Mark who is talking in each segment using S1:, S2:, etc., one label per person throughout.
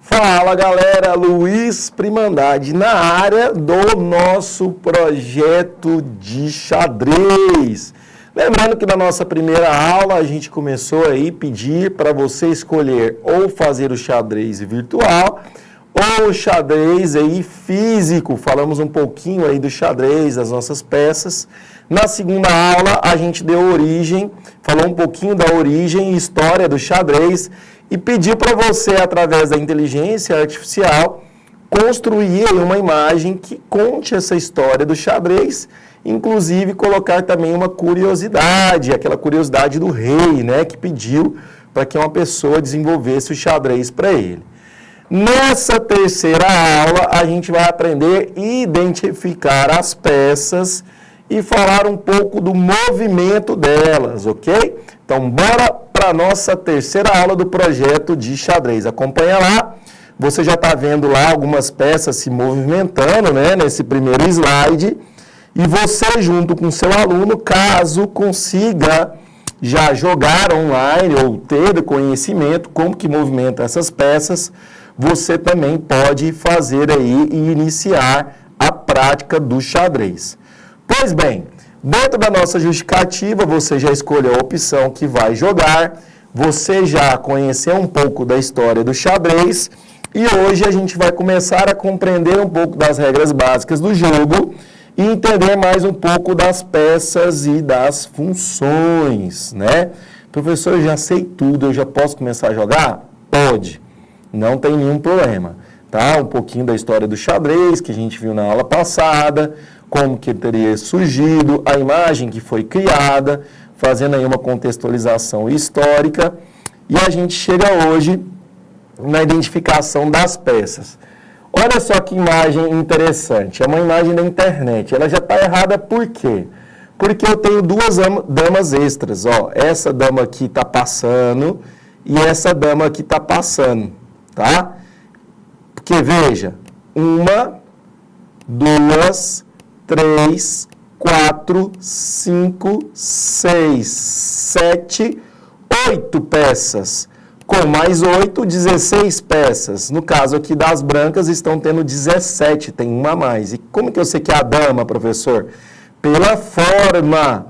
S1: Fala galera, Luiz Primandade na área do nosso projeto de xadrez. Lembrando que na nossa primeira aula a gente começou aí pedir para você escolher ou fazer o xadrez virtual ou o xadrez aí físico. Falamos um pouquinho aí do xadrez, das nossas peças. Na segunda aula a gente deu origem, falou um pouquinho da origem e história do xadrez e pediu para você, através da inteligência artificial, construir uma imagem que conte essa história do xadrez, inclusive colocar também uma curiosidade, aquela curiosidade do rei, né, que pediu para que uma pessoa desenvolvesse o xadrez para ele. Nessa terceira aula, a gente vai aprender a identificar as peças e falar um pouco do movimento delas, ok? Então, bora para a nossa terceira aula do projeto de xadrez. Acompanha lá, você já está vendo lá algumas peças se movimentando, né, nesse primeiro slide, e você, junto com seu aluno, caso consiga já jogar online ou ter conhecimento como que movimenta essas peças, você também pode fazer aí e iniciar a prática do xadrez. Pois bem, dentro da nossa justificativa, você já escolheu a opção que vai jogar, você já conheceu um pouco da história do xadrez e hoje a gente vai começar a compreender um pouco das regras básicas do jogo e entender mais um pouco das peças e das funções, né? Professor, eu já sei tudo, eu já posso começar a jogar? Pode, não tem nenhum problema, tá? Um pouquinho da história do xadrez que a gente viu na aula passada, como que teria surgido, a imagem que foi criada, fazendo aí uma contextualização histórica, e a gente chega hoje na identificação das peças. Olha só que imagem interessante, é uma imagem da internet, ela já está errada por quê? Porque eu tenho duas damas extras, ó, essa dama aqui está passando e essa dama aqui está passando, tá? Porque veja, 1, 2, 3, 4, 5, 6, 7, 8 peças. Com mais 8, 16 peças. No caso aqui das brancas, estão tendo 17, tem uma a mais. E como que eu sei que é a dama, professor? Pela forma.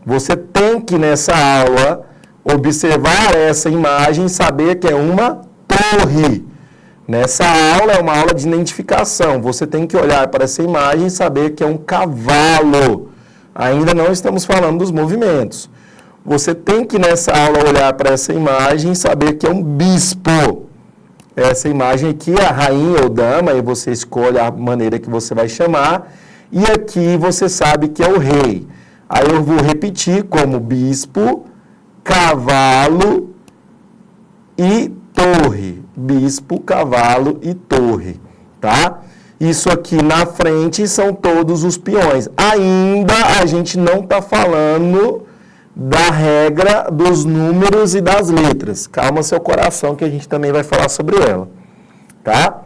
S1: Você tem que, nessa aula, observar essa imagem e saber que é uma torre. Nessa aula é uma aula de identificação. Você tem que olhar para essa imagem e saber que é um cavalo. Ainda não estamos falando dos movimentos. Você tem que, nessa aula, olhar para essa imagem e saber que é um bispo. Essa imagem aqui é a rainha ou dama, e você escolhe a maneira que você vai chamar. E aqui você sabe que é o rei. Aí eu vou repetir como bispo, cavalo e torre. Bispo, cavalo e torre, tá? Isso aqui na frente são todos os peões. Ainda a gente não está falando da regra dos números e das letras. Calma seu coração que a gente também vai falar sobre ela, tá?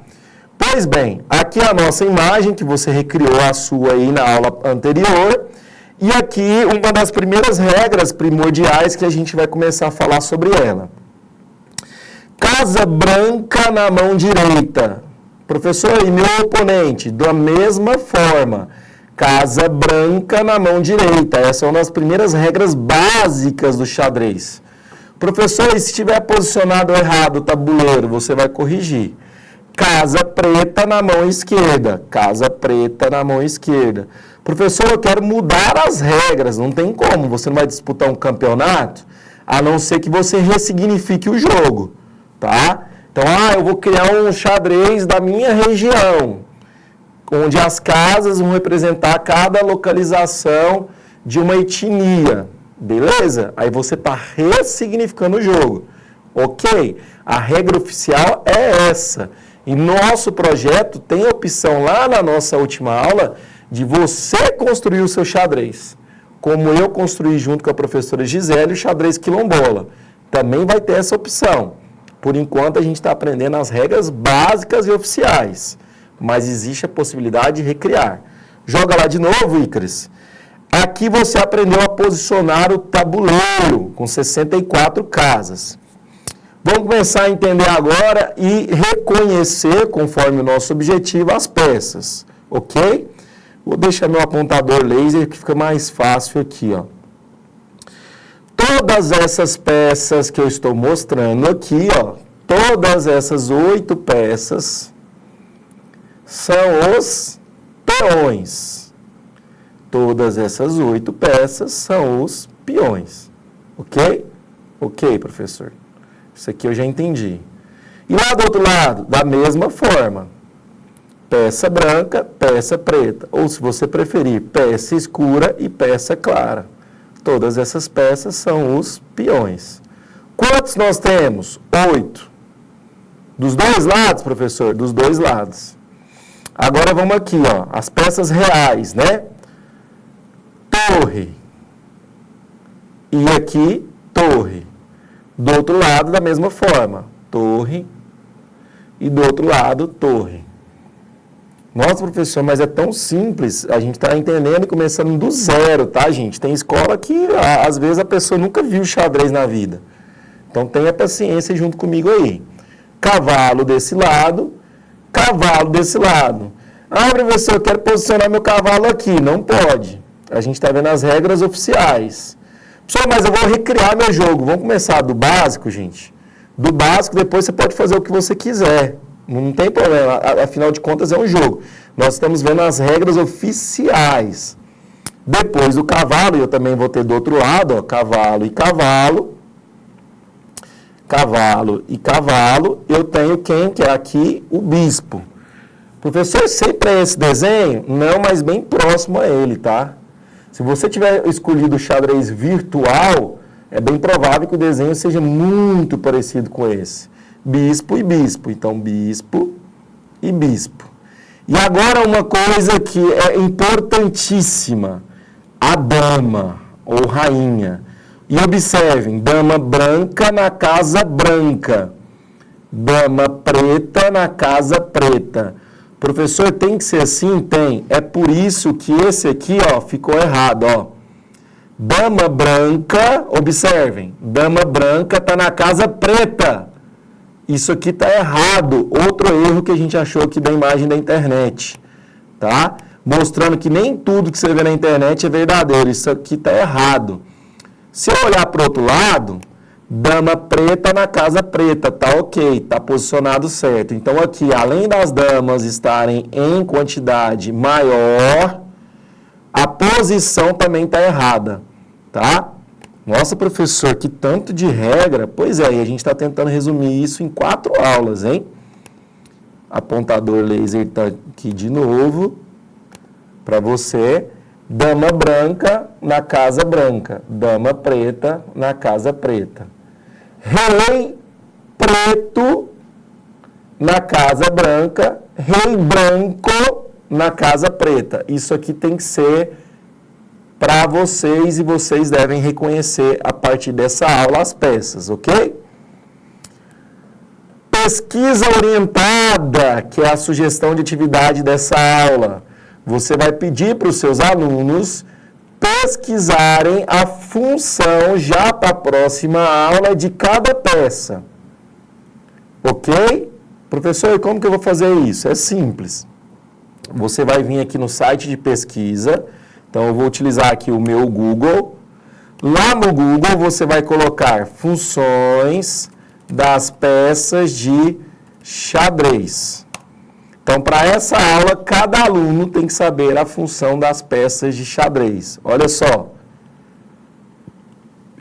S1: Pois bem, aqui é a nossa imagem que você recriou a sua aí na aula anterior. E aqui uma das primeiras regras primordiais que a gente vai começar a falar sobre ela. Casa branca na mão direita. Professor, e meu oponente? Da mesma forma. Casa branca na mão direita. Essa é uma das primeiras regras básicas do xadrez. Professor, e se estiver posicionado errado o tabuleiro, você vai corrigir. Casa preta na mão esquerda. Casa preta na mão esquerda. Professor, eu quero mudar as regras. Não tem como. Você não vai disputar um campeonato, a não ser que você ressignifique o jogo. Tá? Então, eu vou criar um xadrez da minha região, onde as casas vão representar cada localização de uma etnia, beleza? Aí você está ressignificando o jogo, ok? A regra oficial é essa. E nosso projeto tem a opção lá na nossa última aula de você construir o seu xadrez. Como eu construí junto com a professora Gisele o xadrez quilombola. Também vai ter essa opção. Por enquanto, a gente está aprendendo as regras básicas e oficiais, mas existe a possibilidade de recriar. Joga lá de novo, Ícaris. Aqui você aprendeu a posicionar o tabuleiro com 64 casas. Vamos começar a entender agora e reconhecer, conforme o nosso objetivo, as peças, ok? Vou deixar meu apontador laser que fica mais fácil aqui, ó. Todas essas peças que eu estou mostrando aqui, ó, todas essas 8 peças são os peões. Todas essas 8 peças são os peões, ok? Ok, professor. Isso aqui eu já entendi. E lá do outro lado, da mesma forma. Peça branca, peça preta. Ou, se você preferir, peça escura e peça clara. Todas essas peças são os peões. Quantos nós temos? 8. Dos dois lados, professor? Dos dois lados. Agora vamos aqui, ó. As peças reais, né? Torre. E aqui, torre. Do outro lado, da mesma forma. Torre. E do outro lado, torre. Nossa, professor, mas é tão simples. A gente está entendendo e começando do zero, tá, gente? Tem escola que, às vezes, a pessoa nunca viu xadrez na vida. Então, tenha paciência junto comigo aí. Cavalo desse lado, cavalo desse lado. Ah, professor, eu quero posicionar meu cavalo aqui. Não pode. A gente está vendo as regras oficiais. Professor, mas eu vou recriar meu jogo. Vamos começar do básico, gente. Do básico, depois você pode fazer o que você quiser. Não tem problema, afinal de contas é um jogo. Nós estamos vendo as regras oficiais. Depois do cavalo, e eu também vou ter do outro lado, ó, cavalo e cavalo. Cavalo e cavalo. Eu tenho quem? Que é aqui o bispo. Professor, sempre é esse desenho? Não, mas bem próximo a ele, tá? Se você tiver escolhido o xadrez virtual, é bem provável que o desenho seja muito parecido com esse. Bispo e bispo. Então, bispo e bispo. E agora uma coisa que é importantíssima. A dama, ou rainha. E observem, dama branca na casa branca. Dama preta na casa preta. Professor, tem que ser assim? Tem. É por isso que esse aqui, ó, ficou errado, ó. Dama branca, observem, dama branca está na casa preta. Isso aqui está errado. Outro erro que a gente achou aqui da imagem da internet, tá? Mostrando que nem tudo que você vê na internet é verdadeiro. Isso aqui está errado. Se eu olhar para o outro lado, dama preta na casa preta, tá ok, tá posicionado certo. Então aqui, além das damas estarem em quantidade maior, a posição também está errada, tá? Nossa, professor, que tanto de regra. Pois é, e a gente está tentando resumir isso em 4 aulas, hein? Apontador laser está aqui de novo para você. Dama branca na casa branca. Dama preta na casa preta. Rei preto na casa branca. Rei branco na casa preta. Isso aqui tem que ser para vocês e vocês devem reconhecer a partir dessa aula as peças, ok? Pesquisa orientada, que é a sugestão de atividade dessa aula. Você vai pedir para os seus alunos pesquisarem a função já para a próxima aula de cada peça. Ok? Professor, e como que eu vou fazer isso? É simples. Você vai vir aqui no site de pesquisa. Então, eu vou utilizar aqui o meu Google. Lá no Google, você vai colocar funções das peças de xadrez. Então, para essa aula, cada aluno tem que saber a função das peças de xadrez. Olha só.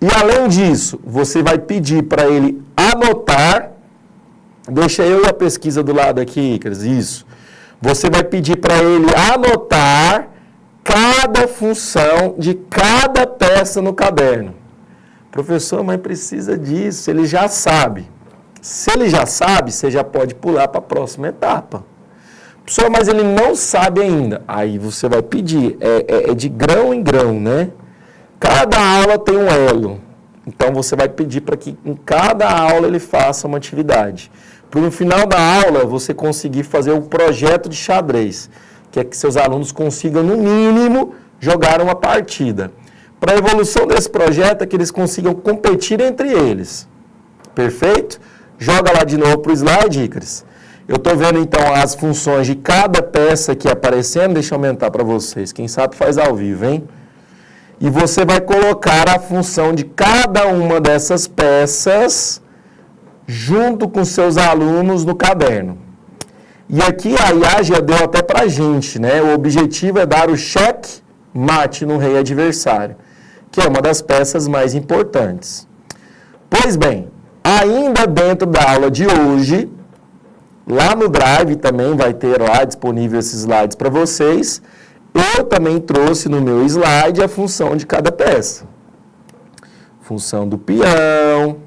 S1: E, além disso, você vai pedir para ele anotar. Deixa eu e a pesquisa do lado aqui, Icras. Isso. Você vai pedir para ele anotar cada função de cada peça no caderno. Professor, mas precisa disso, ele já sabe. Se ele já sabe, você já pode pular para a próxima etapa. Professor, mas ele não sabe ainda. Aí você vai pedir, é de grão em grão, né? Cada aula tem um elo. Então você vai pedir para que em cada aula ele faça uma atividade. Para no final da aula você conseguir fazer um projeto de xadrez, que é que seus alunos consigam, no mínimo, jogar uma partida. Para a evolução desse projeto é que eles consigam competir entre eles. Perfeito? Joga lá de novo para o slide, Ícaris. Eu estou vendo, então, as funções de cada peça aqui aparecendo. Deixa eu aumentar para vocês. Quem sabe faz ao vivo, hein? E você vai colocar a função de cada uma dessas peças junto com seus alunos no caderno. E aqui a IA já deu até para a gente, né? O objetivo é dar o cheque mate no rei adversário, que é uma das peças mais importantes. Pois bem, ainda dentro da aula de hoje, lá no Drive também vai ter lá disponível esses slides para vocês. Eu também trouxe no meu slide a função de cada peça. Função do peão,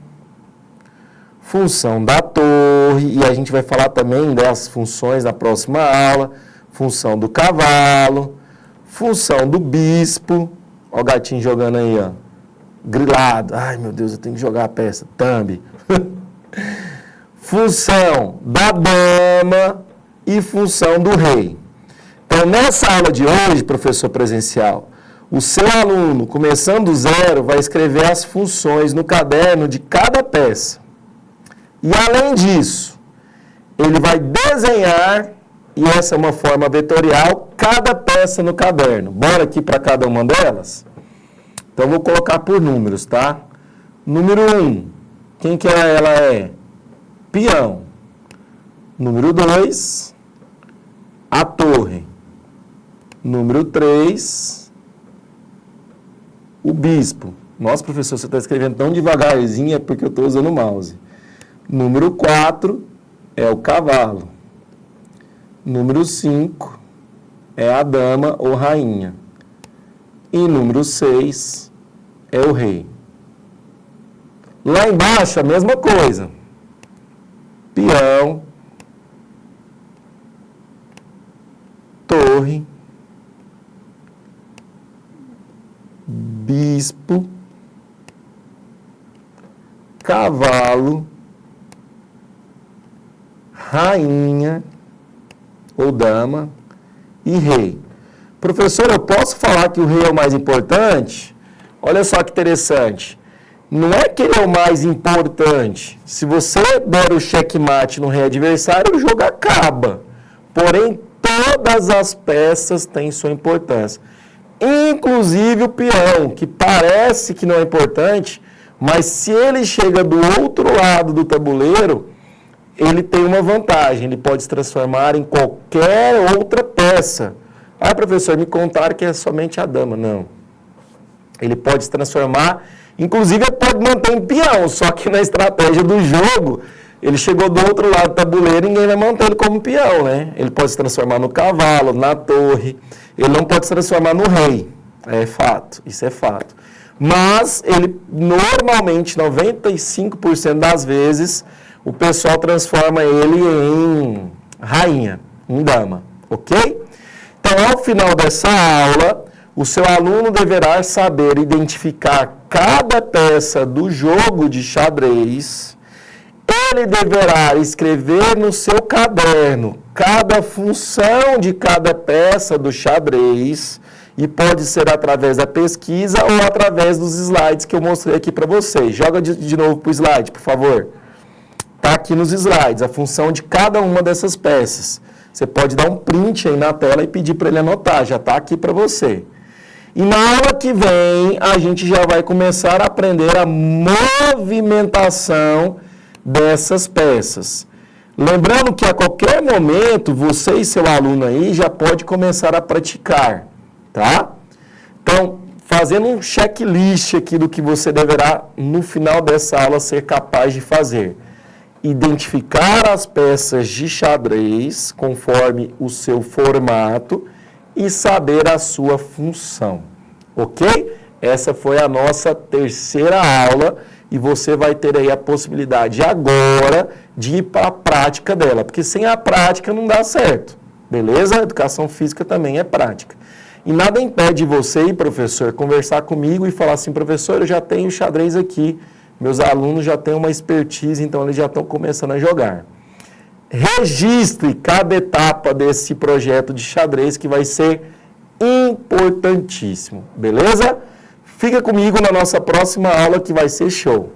S1: função da torre, e a gente vai falar também das funções na próxima aula. Função do cavalo, função do bispo. Ó o gatinho jogando aí, ó. Grilado. Ai, meu Deus, eu tenho que jogar a peça. Thumb. Função da dama e função do rei. Então, nessa aula de hoje, professor presencial, o seu aluno, começando do zero, vai escrever as funções no caderno de cada peça. E, além disso, ele vai desenhar, e essa é uma forma vetorial, cada peça no caderno. Bora aqui para cada uma delas? Então, vou colocar por números, tá? Número 1, quem que ela é? Peão. Número 2, a torre. Número 3, o bispo. Nossa, professor, você está escrevendo tão devagarzinho, é porque eu estou usando o mouse. Número 4 é o cavalo. Número 5 é a dama ou rainha. E número 6 é o rei. Lá embaixo, a mesma coisa. Peão, torre, bispo, cavalo, rainha ou dama e rei. Professor, eu posso falar que o rei é o mais importante? Olha só que interessante. Não é que ele é o mais importante. Se você der o checkmate no rei adversário, o jogo acaba. Porém, todas as peças têm sua importância. Inclusive o peão, que parece que não é importante, mas se ele chega do outro lado do tabuleiro, ele tem uma vantagem. Ele pode se transformar em qualquer outra peça. Ah, professor, me contaram que é somente a dama. Não. Ele pode se transformar... Inclusive, ele pode manter em peão, só que na estratégia do jogo, ele chegou do outro lado do tabuleiro e ninguém vai manter ele como peão, né? Ele pode se transformar no cavalo, na torre, ele não pode se transformar no rei. É fato, isso é fato. Mas, ele normalmente, 95% das vezes, o pessoal transforma ele em rainha, em dama, ok? Então, ao final dessa aula, o seu aluno deverá saber identificar cada peça do jogo de xadrez. Ele deverá escrever no seu caderno cada função de cada peça do xadrez, e pode ser através da pesquisa ou através dos slides que eu mostrei aqui para vocês. Joga de novo para o slide, por favor. Está aqui nos slides a função de cada uma dessas peças. Você pode dar um print aí na tela e pedir para ele anotar, já está aqui para você. E na aula que vem, a gente já vai começar a aprender a movimentação dessas peças. Lembrando que a qualquer momento, você e seu aluno aí já pode começar a praticar, tá? Então, fazendo um checklist aqui do que você deverá, no final dessa aula, ser capaz de fazer. Identificar as peças de xadrez conforme o seu formato e saber a sua função, ok? Essa foi a nossa terceira aula e você vai ter aí a possibilidade agora de ir para a prática dela, porque sem a prática não dá certo, beleza? A educação física também é prática. E nada impede você e professor conversar comigo e falar assim, professor, eu já tenho xadrez aqui, meus alunos já têm uma expertise, então eles já estão começando a jogar. Registre cada etapa desse projeto de xadrez que vai ser importantíssimo, beleza? Fica comigo na nossa próxima aula que vai ser show.